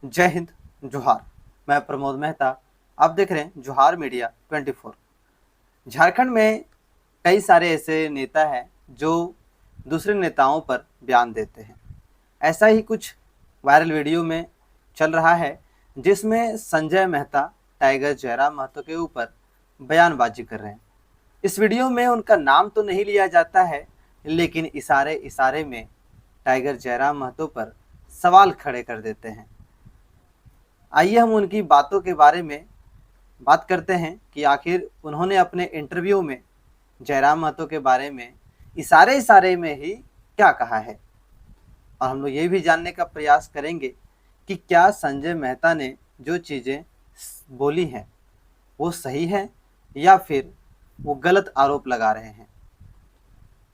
जय हिंद, जोहार। मैं प्रमोद मेहता। आप देख रहे हैं जोहार मीडिया 24। झारखंड में कई सारे ऐसे नेता हैं जो दूसरे नेताओं पर बयान देते हैं। ऐसा ही कुछ वायरल वीडियो में चल रहा है जिसमें संजय मेहता टाइगर जयराम महतो के ऊपर बयानबाजी कर रहे हैं। इस वीडियो में उनका नाम तो नहीं लिया जाता है, लेकिन इशारे इशारे में टाइगर जयराम महतो पर सवाल खड़े कर देते हैं। आइए हम उनकी बातों के बारे में बात करते हैं कि आखिर उन्होंने अपने इंटरव्यू में जयराम महतो के बारे में इशारे इशारे में ही क्या कहा है। और हम लोग ये भी जानने का प्रयास करेंगे कि क्या संजय मेहता ने जो चीज़ें बोली हैं वो सही है या फिर वो गलत आरोप लगा रहे हैं।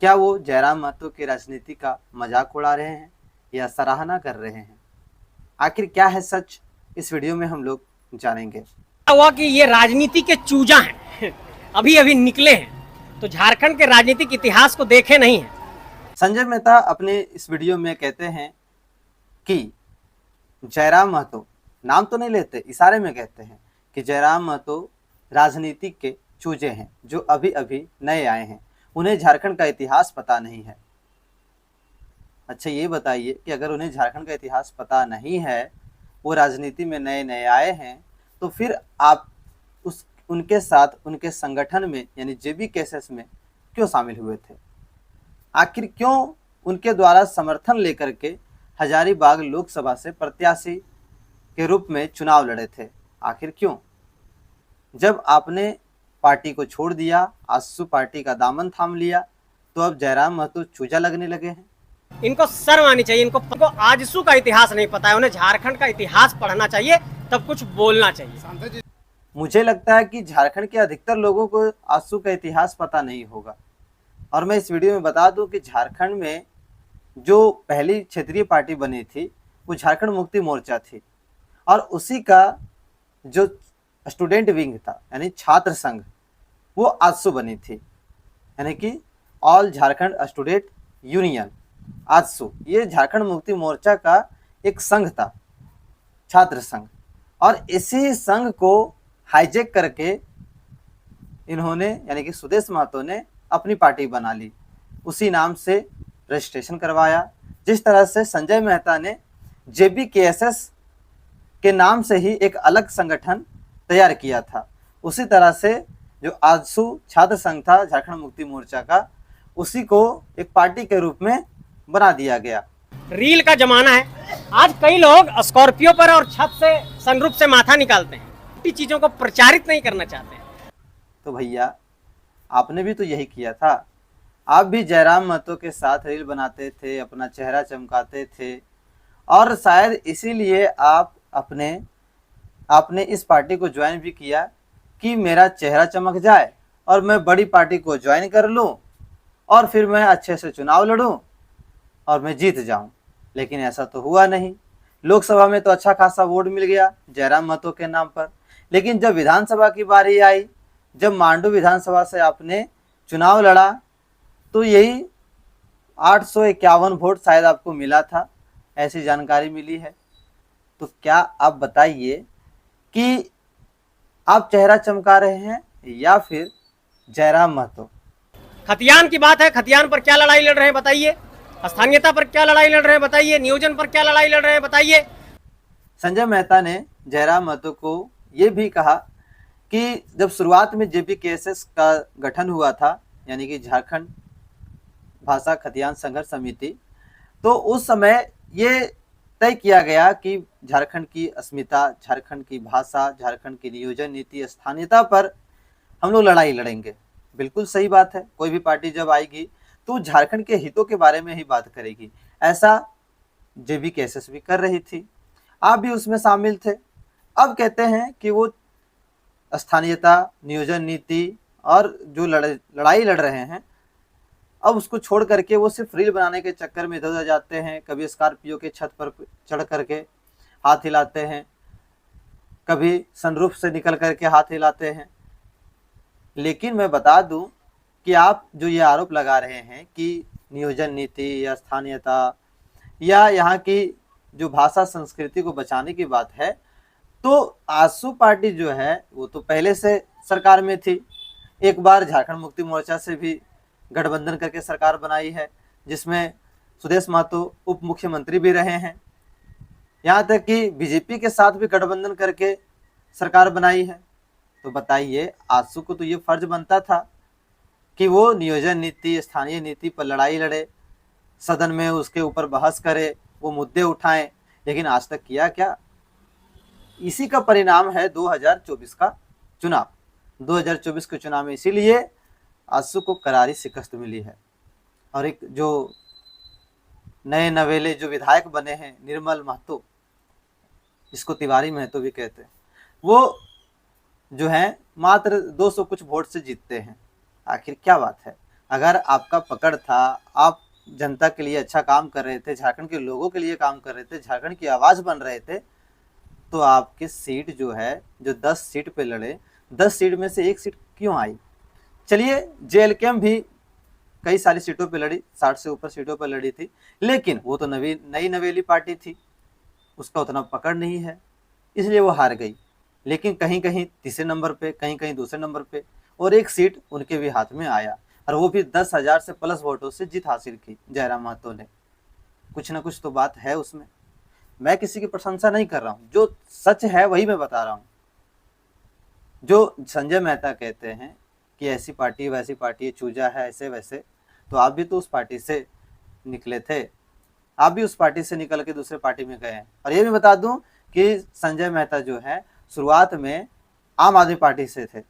क्या वो जयराम महतो की राजनीति का मजाक उड़ा रहे हैं या सराहना कर रहे हैं। आखिर क्या है सच, इस वीडियो में हम लोग जानेंगे। हुआ कि ये राजनीति के चूजा हैं, अभी अभी निकले हैं, तो झारखंड के राजनीतिक इतिहास को देखे नहीं है। संजय मेहता अपने इस वीडियो में कहते हैं कि जयराम महतो, नाम तो नहीं लेते, इशारे में कहते हैं कि जयराम महतो राजनीति के चूजे हैं जो अभी अभी नए आए हैं, उन्हें झारखंड का इतिहास पता नहीं है। अच्छा, ये बताइए कि अगर उन्हें झारखंड का इतिहास पता नहीं है, वो राजनीति में नए नए आए हैं, तो फिर आप उनके साथ उनके संगठन में यानी जेबी केसेस में क्यों शामिल हुए थे। आखिर क्यों उनके द्वारा समर्थन लेकर के हजारीबाग लोकसभा से प्रत्याशी के रूप में चुनाव लड़े थे। आखिर क्यों, जब आपने पार्टी को छोड़ दिया, आजसू पार्टी का दामन थाम लिया, तो अब जयराम महतो चूजा लगने लगे हैं। इनको शर्म आनी चाहिए। इनको आजसू का इतिहास नहीं पता है, उन्हें झारखंड का इतिहास पढ़ना चाहिए, तब कुछ बोलना चाहिए। मुझे लगता है कि झारखंड के अधिकतर लोगों को आजसू का इतिहास पता नहीं होगा। और मैं इस वीडियो में बता दूं कि झारखंड में जो पहली क्षेत्रीय पार्टी बनी थी वो झारखंड मुक्ति मोर्चा थी, और उसी का जो स्टूडेंट विंग था यानी छात्र संघ, वो आजसू बनी थी, यानी कि all Jharkhand student union AJSU. ये झारखंड मुक्ति मोर्चा का एक संघ था, छात्र संघ, और इसी संघ को हाईजैक करके इन्होंने यानी कि सुदेश महतो ने अपनी पार्टी बना ली, उसी नाम से रजिस्ट्रेशन करवाया। जिस तरह से संजय मेहता ने JBKSS के नाम से ही एक अलग संगठन तैयार किया था, उसी तरह से जो आजसू छात्र संघ था झारखंड मुक्ति मोर्चा का, उसी को एक पार्टी के रूप में बना दिया गया। रील का जमाना है, आज कई लोग स्कॉर्पियो पर और छत से सनरूफ से माथा निकालते हैं, चीजों को प्रचारित नहीं करना चाहते हैं। तो भैया, आपने भी तो यही किया था। आप भी जयराम महतो के साथ रील बनाते थे, अपना चेहरा चमकाते थे, और शायद इसीलिए आपने इस पार्टी को ज्वाइन भी किया कि मेरा चेहरा चमक जाए और मैं बड़ी पार्टी को ज्वाइन कर लूं और फिर मैं अच्छे से चुनाव लड़ूं और मैं जीत जाऊं। लेकिन ऐसा तो हुआ नहीं। लोकसभा में तो अच्छा खासा वोट मिल गया जयराम महतो के नाम पर, लेकिन जब विधानसभा की बारी आई, जब मांडू विधानसभा से आपने चुनाव लड़ा, तो यही 851 वोट शायद आपको मिला था, ऐसी जानकारी मिली है। तो क्या आप बताइए कि आप चेहरा चमका रहे हैं या फिर जयराम महतो। खतियान की बात है, खतियान पर क्या लड़ाई लड़ रहे हैं बताइए, स्थानीयता पर क्या लड़ाई लड़ रहे हैं बताइए, नियोजन पर क्या लड़ाई लड़ रहे हैं बताइए। संजय मेहता ने जयराम महतो को ये भी कहा कि जब शुरुआत में JBKSS का गठन हुआ था, यानी कि झारखंड भाषा खतियान संघर्ष समिति, तो उस समय ये तय किया गया कि झारखंड की अस्मिता, झारखंड की भाषा, झारखंड की नियोजन नीति, स्थानीयता पर हम लोग लड़ाई लड़ेंगे। बिल्कुल सही बात है, कोई भी पार्टी जब आएगी तो झारखंड के हितों के बारे में ही बात करेगी। ऐसा JBKSS भी कर रही थी, आप भी उसमें शामिल थे। अब कहते हैं कि वो स्थानीयता, नियोजन नीति और जो लड़ाई लड़ रहे हैं, अब उसको छोड़ करके वो सिर्फ रील बनाने के चक्कर में इधर उधर जाते हैं। कभी स्कॉर्पियो के छत पर चढ़ करके हाथ हिलाते हैं, कभी सनरूफ से निकल करके हाथ हिलाते हैं। लेकिन मैं बता दूं कि आप जो ये आरोप लगा रहे हैं कि नियोजन नीति या स्थानीयता या यहाँ की जो भाषा संस्कृति को बचाने की बात है, तो आजसू पार्टी जो है वो तो पहले से सरकार में थी। एक बार झारखंड मुक्ति मोर्चा से भी गठबंधन करके सरकार बनाई है, जिसमें सुदेश महतो उप मुख्यमंत्री भी रहे हैं। यहाँ तक कि बीजेपी के साथ भी गठबंधन करके सरकार बनाई है। तो बताइए, आजसू को तो ये फर्ज बनता था कि वो नियोजन नीति, स्थानीय नीति पर लड़ाई लड़े, सदन में उसके ऊपर बहस करे, वो मुद्दे उठाएं, लेकिन आज तक किया क्या? इसी का परिणाम है 2024 का चुनाव। 2024 के चुनाव में इसीलिए आजसू को करारी शिकस्त मिली है। और एक जो नए नवेले जो विधायक बने हैं, निर्मल महतो, जिसको तिवारी महतो भी कहते हैं, वो जो है मात्र 200 कुछ वोट से जीतते हैं। आखिर क्या बात है? अगर आपका पकड़ था, आप जनता के लिए अच्छा काम कर रहे थे, झारखंड के लोगों के लिए काम कर रहे थे, झारखंड की आवाज़ बन रहे थे, तो आपकी सीट जो है, जो 10 सीट पे लड़े, 10 सीट में से 1 सीट क्यों आई? चलिए, जेएलकेएम भी कई सारी सीटों पे लड़ी, 60 से ऊपर सीटों पर लड़ी थी, लेकिन वो तो नई नवेली पार्टी थी, उसका उतना पकड़ नहीं है, इसलिए वो हार गई। लेकिन कहीं कहीं तीसरे नंबर पे, कहीं कहीं दूसरे नंबर पे, और 1 सीट उनके भी हाथ में आया, और वो भी 10,000 से प्लस वोटों से जीत हासिल की जयराम महतो ने। कुछ ना कुछ तो बात है उसमें। मैं किसी की प्रशंसा नहीं कर रहा हूँ, जो सच है वही मैं बता रहा हूँ। जो संजय मेहता कहते हैं कि ऐसी पार्टी वैसी पार्टी, चूजा है, ऐसे वैसे, तो आप भी तो उस पार्टी से निकले थे, आप भी उस पार्टी से निकल के दूसरे पार्टी में गए हैं। और ये भी बता दूं कि संजय मेहता जो है शुरुआत में आम आदमी पार्टी से थे,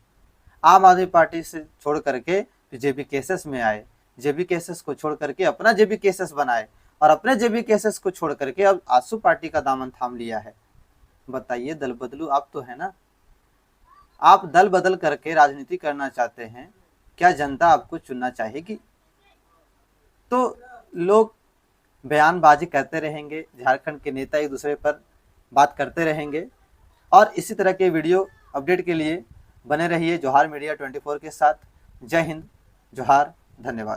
आम आदमी पार्टी से छोड़ करके जेबी केसेस में आए, जेबी केसेस को छोड़ करके अपना जेबी केसेस बनाए, और अपने जेबी केसेस को छोड़ करके अब आजसू पार्टी का दामन थाम लिया है। बताइए, दल बदलू आप तो है ना? आप दल बदल करके राजनीति करना चाहते हैं, क्या जनता आपको चुनना चाहेगी? तो लोग बयानबाजी करते रहेंगे, झारखंड के नेता एक दूसरे पर बात करते रहेंगे, और इसी तरह के वीडियो अपडेट के लिए बने रहिए जोहार मीडिया 24 के साथ। जय हिंद, जोहार, धन्यवाद।